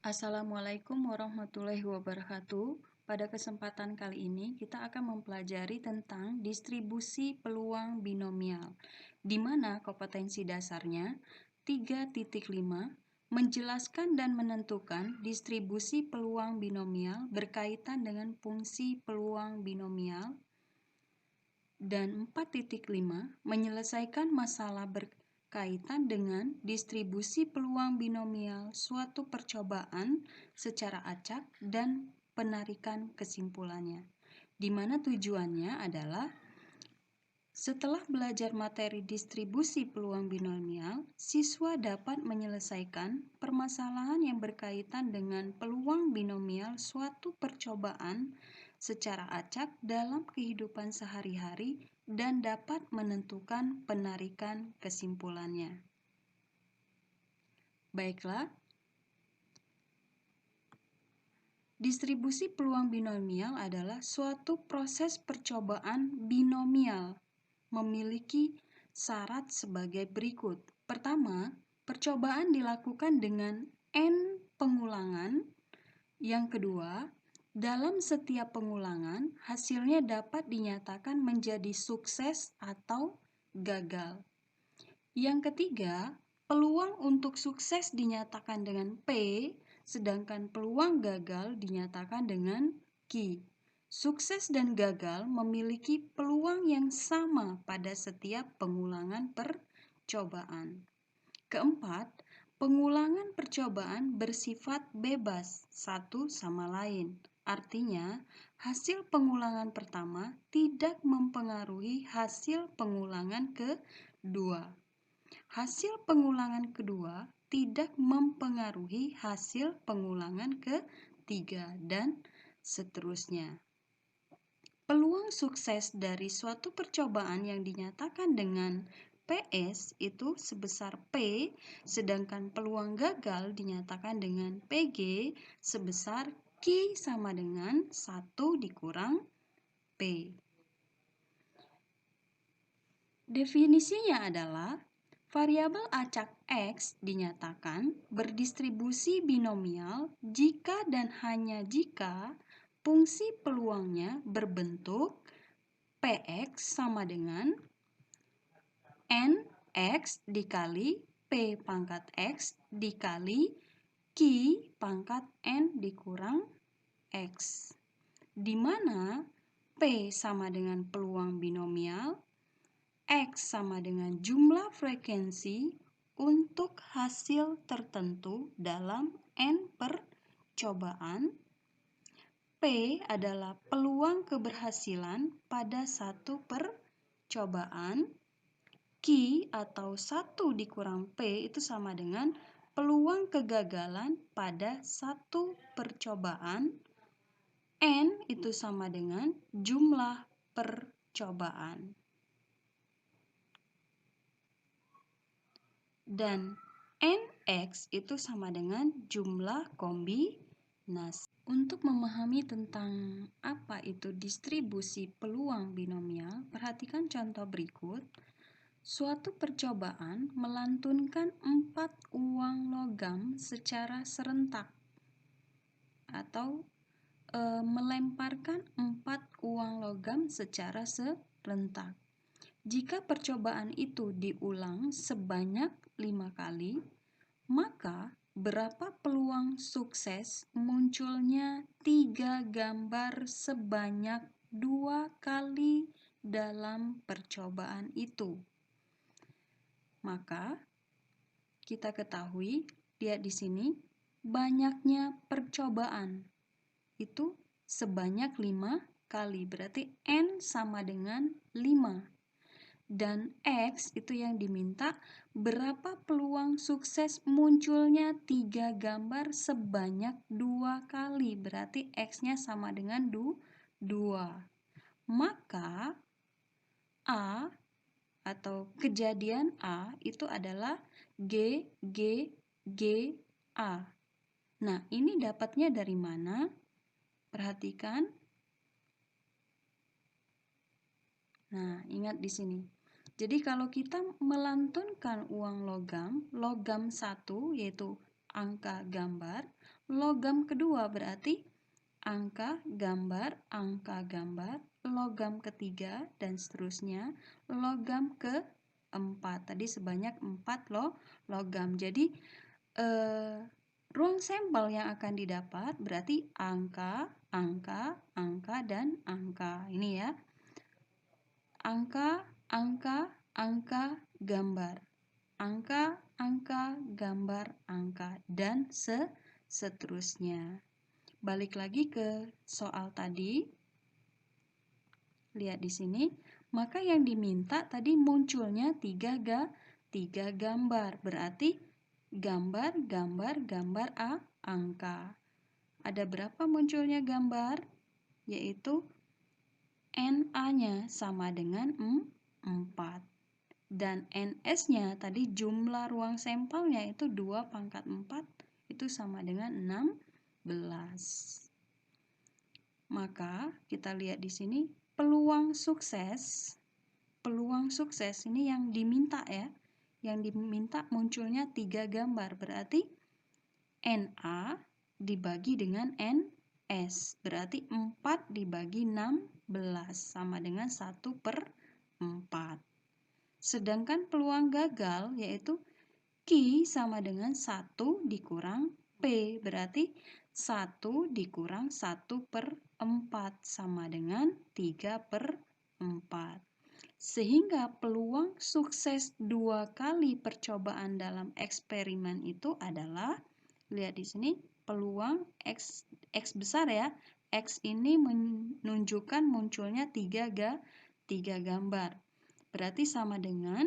Assalamualaikum warahmatullahi wabarakatuh. Pada kesempatan kali ini kita akan mempelajari tentang distribusi peluang binomial, di mana kompetensi dasarnya 3.5 menjelaskan dan menentukan distribusi peluang binomial berkaitan dengan fungsi peluang binomial, dan 4.5 menyelesaikan masalah berkaitan dengan distribusi peluang binomial suatu percobaan secara acak dan penarikan kesimpulannya, di mana tujuannya adalah setelah belajar materi distribusi peluang binomial, siswa dapat menyelesaikan permasalahan yang berkaitan dengan peluang binomial suatu percobaan secara acak dalam kehidupan sehari-hari dan dapat menentukan penarikan kesimpulannya. Baiklah, distribusi peluang binomial adalah suatu proses percobaan binomial memiliki syarat sebagai berikut. Pertama, percobaan dilakukan dengan N pengulangan. Yang kedua, dalam setiap pengulangan, hasilnya dapat dinyatakan menjadi sukses atau gagal. Yang ketiga, peluang untuk sukses dinyatakan dengan P, sedangkan peluang gagal dinyatakan dengan Q. Sukses dan gagal memiliki peluang yang sama pada setiap pengulangan percobaan. Keempat, pengulangan percobaan bersifat bebas satu sama lain. Artinya, hasil pengulangan pertama tidak mempengaruhi hasil pengulangan kedua. Hasil pengulangan kedua tidak mempengaruhi hasil pengulangan ketiga, dan seterusnya. Peluang sukses dari suatu percobaan yang dinyatakan dengan PS itu sebesar P, sedangkan peluang gagal dinyatakan dengan PG sebesar Q sama dengan 1 dikurang P. Definisinya adalah variabel acak X dinyatakan berdistribusi binomial jika dan hanya jika fungsi peluangnya berbentuk Px sama dengan Nx dikali P pangkat X dikali Q pangkat N dikurang X, di mana P sama dengan peluang binomial, X sama dengan jumlah frekuensi untuk hasil tertentu dalam N percobaan, P adalah peluang keberhasilan pada satu percobaan, Q atau 1 dikurang P itu sama dengan peluang kegagalan pada satu percobaan, N itu sama dengan jumlah percobaan. Dan Nx itu sama dengan jumlah kombinasi. Untuk memahami tentang apa itu distribusi peluang binomial, perhatikan contoh berikut. Suatu percobaan melantunkan 4 uang logam secara serentak atau melemparkan 4 uang logam secara serentak. Jika percobaan itu diulang sebanyak 5 kali, maka berapa peluang sukses munculnya 3 gambar sebanyak 2 kali dalam percobaan itu? Maka kita ketahui, lihat di sini, banyaknya percobaan itu sebanyak 5 kali, berarti N sama dengan 5. Dan X itu yang diminta berapa peluang sukses munculnya 3 gambar sebanyak 2 kali, berarti X-nya sama dengan 2. Maka A atau kejadian A itu adalah G, G, G, A. Nah, ini dapatnya dari mana? Perhatikan. Nah, ingat di sini. Jadi kalau kita melantunkan uang logam 1 yaitu angka gambar, Logam kedua berarti angka, gambar, logam ketiga, dan seterusnya. Logam keempat. Tadi sebanyak 4 logam. Jadi, ruang sampel yang akan didapat berarti angka, dan angka. Ini ya. Angka, gambar. Angka, gambar, angka, dan seterusnya. Balik lagi ke soal tadi. Lihat di sini. Maka yang diminta tadi munculnya 3 gambar. Berarti gambar, angka. Ada berapa munculnya gambar? Yaitu NA-nya sama dengan 4. Dan NS-nya tadi jumlah ruang sampelnya itu 2 pangkat 4 itu sama dengan 16. Maka kita lihat di sini peluang sukses ini yang diminta ya. Yang diminta munculnya 3 gambar. Berarti NA dibagi dengan NS. Berarti 4 dibagi 16 sama dengan 1/4. Sedangkan peluang gagal yaitu Q sama dengan 1 dikurang P. Berarti 1 dikurang 1/4 sama dengan 3/4. Sehingga peluang sukses 2 kali percobaan dalam eksperimen itu adalah, lihat di sini, peluang X besar ya. X ini menunjukkan munculnya 3 gambar. Berarti sama dengan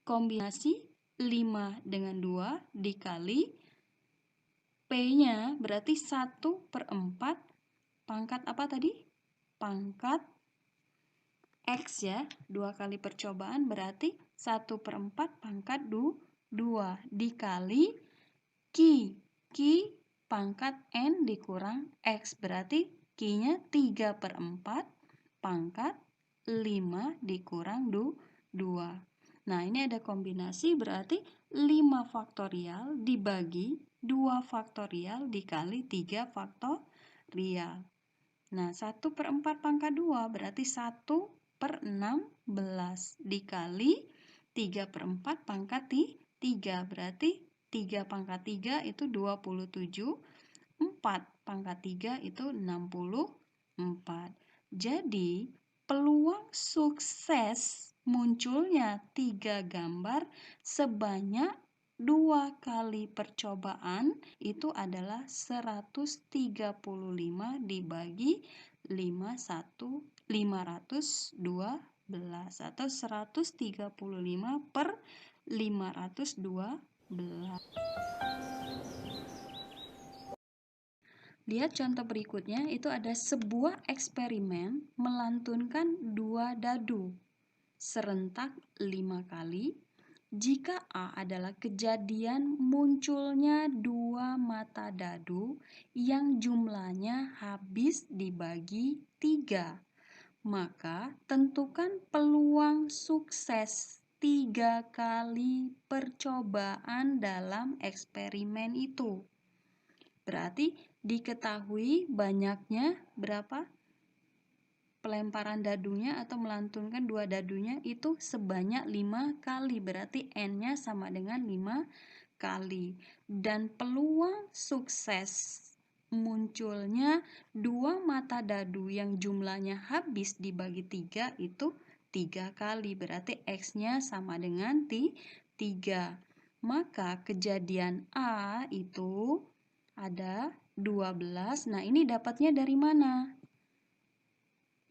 kombinasi 5 dengan 2 dikali P-nya berarti 1/4 pangkat apa tadi? Pangkat X ya. 2 kali percobaan berarti 1/4 pangkat 2 dikali Q. Q pangkat N dikurang X. Berarti Q-nya 3/4 pangkat 5 dikurang 2. Nah, ini ada kombinasi berarti 5 faktorial dibagi 2 faktorial dikali 3 faktorial. Nah, 1/4 pangkat 2 berarti 1/16 dikali 3/4 pangkat 3. Berarti 3 pangkat 3 itu 27. 4 pangkat 3 itu 64. Jadi, peluang sukses munculnya 3 gambar sebanyak 2 kali percobaan itu //adalah 135 dibagi 512 atau 135/512. Lihat contoh berikutnya, itu ada sebuah eksperimen melantunkan 2 dadu serentak 5 kali. Jika A adalah kejadian munculnya 2 mata dadu yang jumlahnya habis dibagi 3, maka tentukan peluang sukses 3 kali percobaan dalam eksperimen itu. Berarti diketahui banyaknya berapa pelemparan dadunya atau melantunkan 2 dadunya itu sebanyak 5 kali. Berarti N-nya sama dengan 5 kali. Dan peluang sukses munculnya 2 mata dadu yang jumlahnya habis dibagi 3 itu 3 kali. Berarti X-nya sama dengan 3. Maka kejadian A itu ada 12. Nah, ini dapatnya dari mana?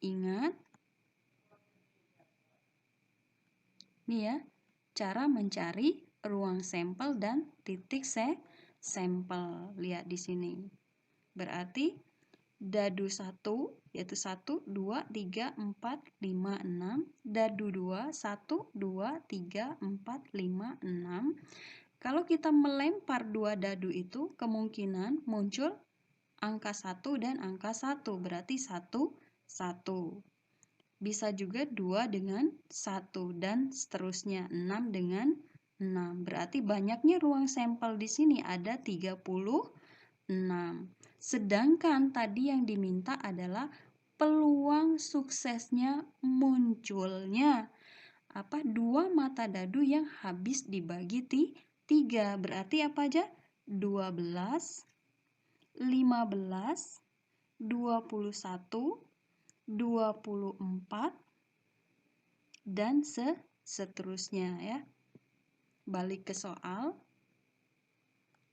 Ingat? Nih ya, cara mencari ruang sampel dan titik sampel. Lihat di sini. Berarti dadu 1 yaitu 1, 2, 3, 4, 5, 6. Dadu 2, 1, 2, 3, 4, 5, 6. Kalau kita melempar 2 dadu itu, kemungkinan muncul angka 1 dan angka 1. Berarti 1, 1. Bisa juga 2 dengan 1 dan seterusnya. 6 dengan 6. Berarti banyaknya ruang sampel di sini ada 30 6. Sedangkan tadi yang diminta adalah peluang suksesnya munculnya dua mata dadu yang habis dibagi 3. Berarti apa aja? 12, 15, 21, 24, dan seterusnya ya. Balik ke soal.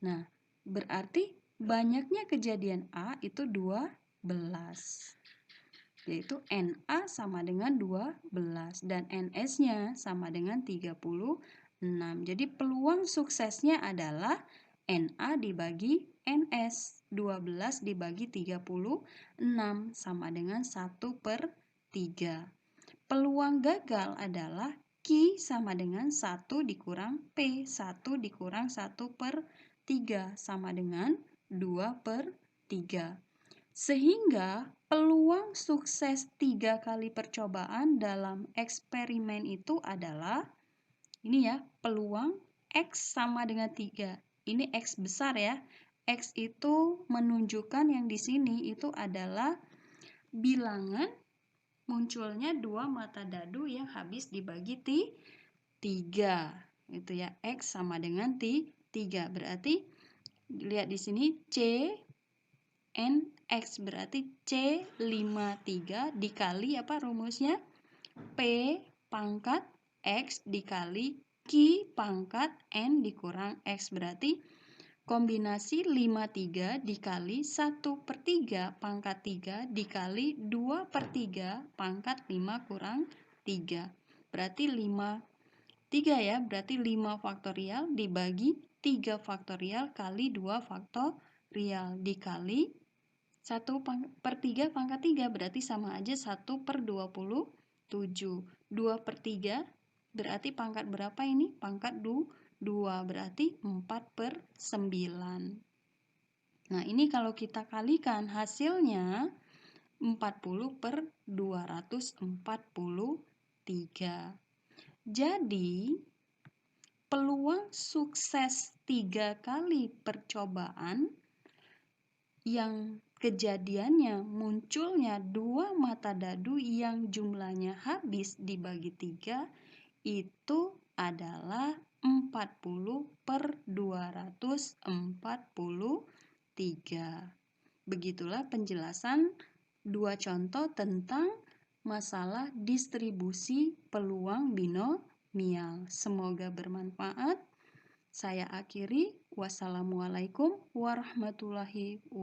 Nah, berarti banyaknya kejadian A itu 12. Yaitu NA sama dengan 12 dan NS-nya sama dengan 36. Jadi peluang suksesnya adalah NA dibagi NS. 12 dibagi 36 sama dengan 1/3. Peluang gagal adalah Q sama dengan 1 dikurang P. 1 dikurang 1/3 sama dengan 2/3. Sehingga peluang sukses 3 kali percobaan dalam eksperimen itu adalah, ini ya, peluang X sama dengan 3. Ini X besar ya. X itu menunjukkan yang di sini itu adalah bilangan munculnya dua mata dadu yang habis dibagi 3. Itu ya, X sama dengan 3. Berarti lihat di sini C NX berarti C53 dikali apa rumusnya? P pangkat X dikali Q pangkat N dikurang X. Berarti kombinasi 53 dikali 1/3 pangkat 3 dikali 2/3 pangkat 5 kurang 3. Berarti 3 ya, berarti 5 faktorial dibagi 3 faktorial kali 2 faktorial dikali 1/3 pangkat 3 berarti sama aja 1/27. 2/3 berarti pangkat berapa ini? Pangkat 2 berarti 4/9. Nah ini kalau kita kalikan hasilnya 40/243. Jadi peluang sukses 3 kali percobaan yang kejadiannya munculnya dua mata dadu yang jumlahnya habis dibagi 3 itu adalah 40/243. Begitulah penjelasan dua contoh tentang masalah distribusi peluang binomial. Semoga bermanfaat. Saya akhiri. Wassalamualaikum warahmatullahi wabarakatuh.